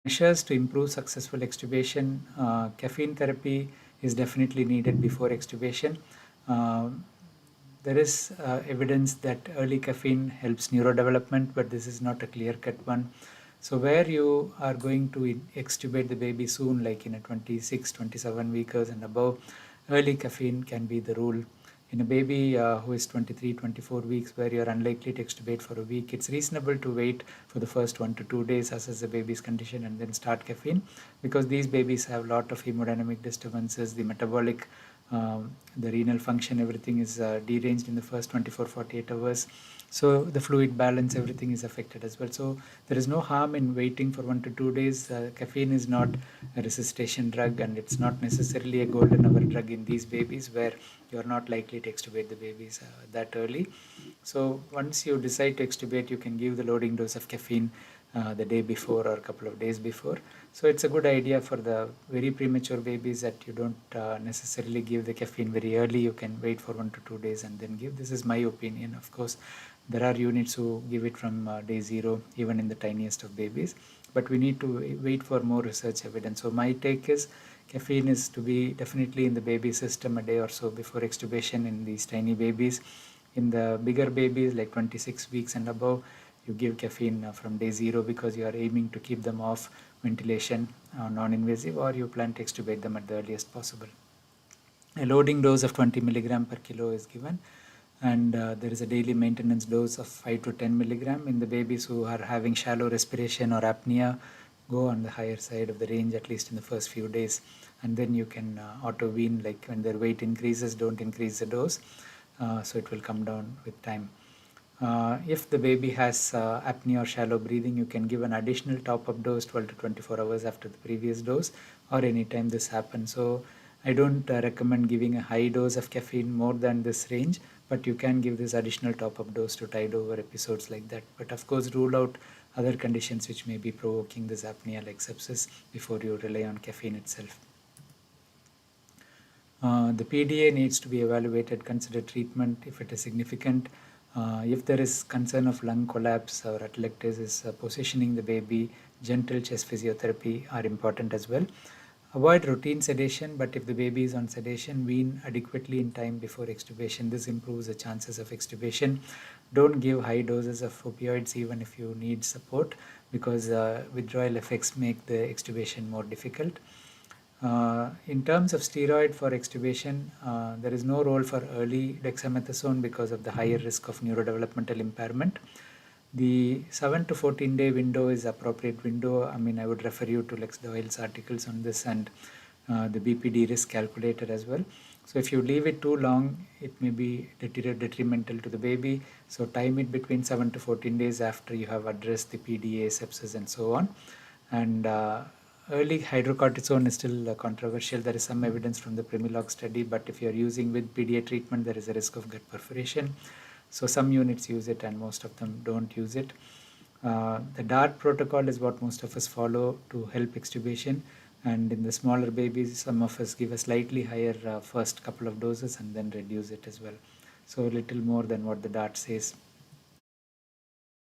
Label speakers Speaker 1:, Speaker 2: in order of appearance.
Speaker 1: Measures to improve successful extubation. Caffeine therapy is definitely needed before extubation. There is evidence that early caffeine helps neurodevelopment, but this is not a clear-cut one. So where you are going to extubate the baby soon, like in a 26, 27 weekers and above, early caffeine can be the rule. In a baby who is 23, 24 weeks, where you're unlikely to extubate for a week, it's reasonable to wait for the first 1 to 2 days, assess the baby's condition, and then start caffeine, because these babies have a lot of hemodynamic disturbances, the metabolic, the renal function, everything is deranged in the first 24-48 hours. So the fluid balance, everything is affected as well. So there is no harm in waiting for 1 to 2 days. Caffeine is not a resuscitation drug, and it's not necessarily a golden hour drug in these babies where you're not likely to extubate the babies that early. So once you decide to extubate, you can give the loading dose of caffeine the day before or a couple of days before. So it's a good idea for the very premature babies that you don't necessarily give the caffeine very early. You can wait for 1 to 2 days and then give. This is my opinion. Of course, there are units who give it from day 0, even in the tiniest of babies. But we need to wait for more research evidence. So my take is caffeine is to be definitely in the baby system a day or so before extubation in these tiny babies. In the bigger babies, like 26 weeks and above, you give caffeine from day 0, because you are aiming to keep them off ventilation, non-invasive, or you plan to extubate them at the earliest possible. A loading dose of 20 milligram per kilo is given, and there is a daily maintenance dose of 5 to 10 milligram. In the babies who are having shallow respiration or apnea, go on the higher side of the range, at least in the first few days, and then you can auto wean, like when their weight increases, don't increase the dose, so it will come down with time. If the baby has apnea or shallow breathing, you can give an additional top-up dose 12 to 24 hours after the previous dose, or anytime this happens. So I don't recommend giving a high dose of caffeine more than this range, but you can give this additional top-up dose to tide over episodes like that. But of course, rule out other conditions which may be provoking this apnea, like sepsis, before you rely on caffeine itself. The PDA needs to be evaluated, consider treatment if it is significant. If there is concern of lung collapse or atelectasis, positioning the baby, gentle chest physiotherapy are important as well. Avoid routine sedation, but if the baby is on sedation, wean adequately in time before extubation. This improves the chances of extubation. Don't give high doses of opioids even if you need support, because withdrawal effects make the extubation more difficult. In terms of steroid for extubation, there is no role for early dexamethasone because of the higher risk of neurodevelopmental impairment. The 7 to 14 day window is appropriate window. I mean, I would refer you to Lex Doyle's articles on this, and the BPD risk calculator as well. So if you leave it too long, it may be detrimental to the baby. So time it between 7 to 14 days after you have addressed the PDA, sepsis, and so on. And early hydrocortisone is still controversial. There is some evidence from the Primilog study, but if you are using with PDA treatment, there is a risk of gut perforation. So some units use it and most of them don't use it. The DART protocol is what most of us follow to help extubation, and in the smaller babies, some of us give a slightly higher first couple of doses and then reduce it as well. So a little more than what the DART says.